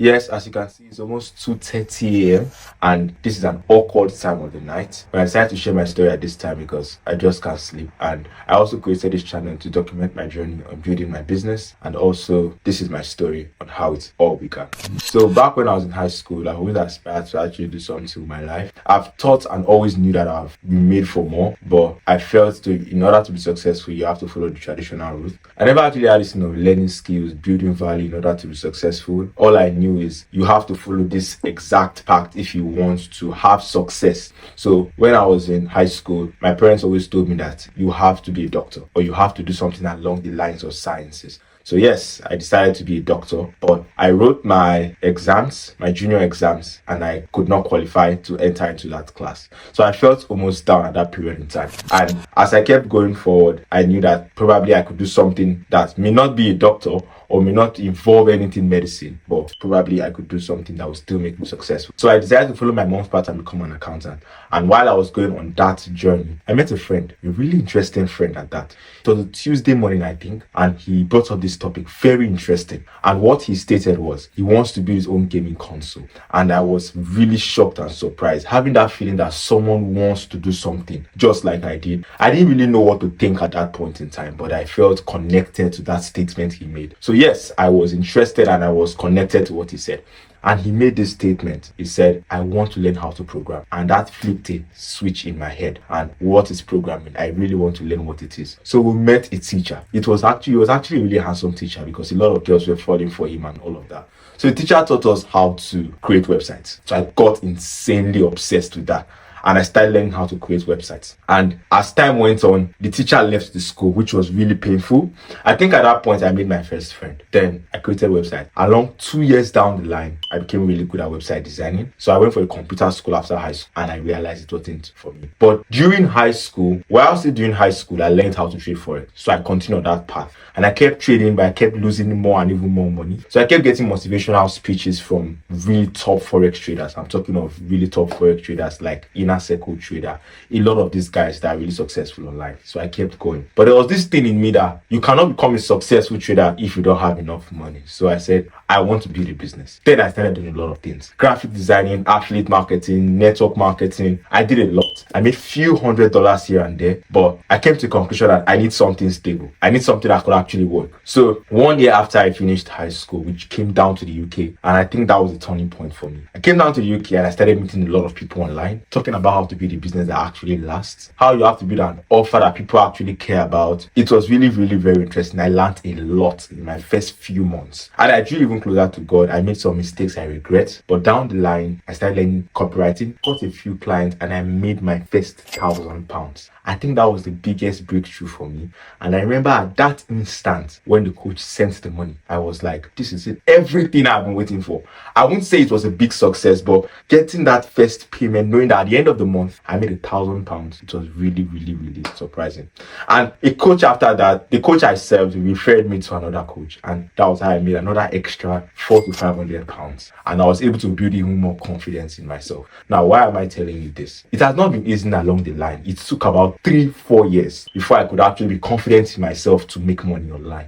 Yes, as you can see, it's almost 2:30 a.m. and this is an awkward time of the night. But I decided to share my story at this time because I just can't sleep. And I also created this channel to document my journey on building my business. And also, this is my story on how it all began. So back when I was in high school, I always aspired to actually do something with my life. I've thought and always knew that I've been made for more, but I felt in order to be successful, you have to follow the traditional route. I never actually had this, learning skills, building value in order to be successful. All I knew is you have to follow this exact path if you want to have success. So when I was in high school, my parents always told me that you have to be a doctor or you have to do something along the lines of sciences. So yes, I decided to be a doctor, but I wrote my exams, my junior exams, and I could not qualify to enter into that class. So I felt almost down at that period in time. And as I kept going forward, I knew that probably I could do something that may not be a doctor or may not involve anything medicine, but probably I could do something that would still make me successful. So I decided to follow my mom's path and become an accountant. And while I was going on that journey, I met a friend, a really interesting friend at that. It was a Tuesday morning, I think, and he brought up this topic, very interesting. And what he stated was he wants to build his own gaming console. And I was really shocked and surprised, having that feeling that someone wants to do something just like I did. I didn't really know what to think at that point in time, but I felt connected to that statement he made. So yes, I was interested and I was connected to what he said. And he made this statement. He said, I want to learn how to program. And that flipped a switch in my head. And what is programming? I really want to learn what it is. So we met a teacher. He was actually a really handsome teacher because a lot of girls were falling for him and all of that. So the teacher taught us how to create websites. So I got insanely obsessed with that. And I started learning how to create websites. And as time went on, the teacher left the school, which was really painful. I think at that point, I made my first friend. Then I created a website. Along 2 years down the line, I became really good at website designing. So I went for a computer school after high school and I realized it wasn't for me. But during high school, while still doing high school, I learned how to trade forex. So I continued on that path. And I kept trading, but I kept losing more and even more money. So I kept getting motivational speeches from really top forex traders. I'm talking of really top forex traders like Inner Circle Trader. A lot of these guys that are really successful online. So I kept going. But there was this thing in me that you cannot become a successful trader if you don't have enough money. So I said, I want to build a business. Then I started doing a lot of things. Graphic designing, affiliate marketing, network marketing. I did a lot. I made few $100s here and there. But I came to the conclusion that I need something stable. I need something that could actually work. So 1 year after I finished high school, which came down to the UK, and I think that was a turning point for me. I came down to the UK and I started meeting a lot of people online, talking about how to build a business that actually lasts, how you have to build an offer that people actually care about. It was really, really very interesting. I learned a lot in my first few months. And I drew even closer to God. I made some mistakes I regret. But down the line, I started learning copywriting, got a few clients, and I made my first £1,000. I think that was the biggest breakthrough for me. And I remember at that instant when the coach sent the money, I was like, this is it. Everything I've been waiting for. I wouldn't say it was a big success, but getting that first payment, knowing that at the end of the month, I made £1,000, it was really, really, really surprising. And a coach after that, the coach I served, referred me to another coach. And that was how I made another extra £400 to £500. And I was able to build even more confidence in myself. Now, why am I telling you this? It has not been easy along the line. It took about 3-4 years before I could actually be confident in myself to make money online.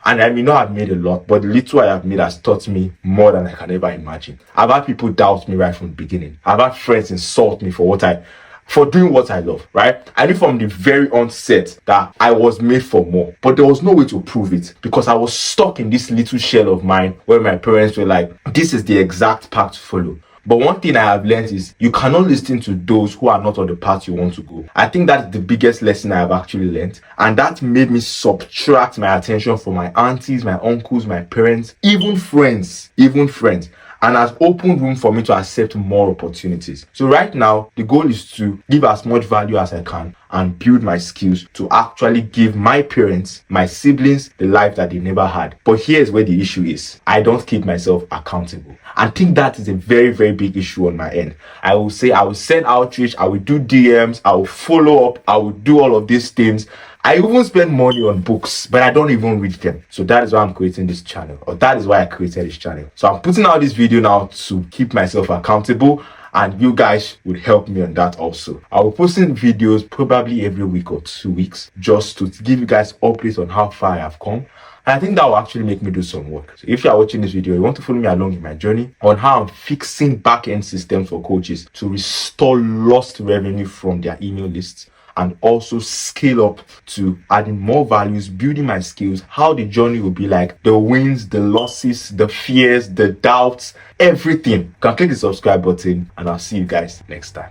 And I may not have made a lot, but the little I have made has taught me more than I can ever imagine. I've had people doubt me right from the beginning. I've had friends insult me for doing what I love, right? I knew from the very onset that I was made for more, but there was no way to prove it because I was stuck in this little shell of mine where my parents were like, this is the exact path to follow. But one thing I have learned is you cannot listen to those who are not on the path you want to go. I think that's the biggest lesson I have actually learned. And that made me subtract my attention from my aunties, my uncles, my parents, even friends. And has opened room for me to accept more opportunities. So right now, the goal is to give as much value as I can and build my skills to actually give my parents, my siblings, the life that they never had. But here's where the issue is. I don't keep myself accountable. I think that is a very, very big issue on my end. I will say I will send outreach, I will do DMs, I will follow up, I will do all of these things. I even spend money on books, but I don't even read them. So that is why I'm creating this channel, or that is why I created this channel. So I'm putting out this video now to keep myself accountable, and you guys would help me on that also. I will posting videos probably every week or 2 weeks just to give you guys updates on how far I have come And I think that will actually make me do some work. So if you are watching this video, you want to follow me along in my journey on how I'm fixing back-end systems for coaches to restore lost revenue from their email lists, and also scale up to adding more values, building my skills, how the journey will be like, the wins, the losses, the fears, the doubts, everything. You can click the subscribe button, and I'll see you guys next time.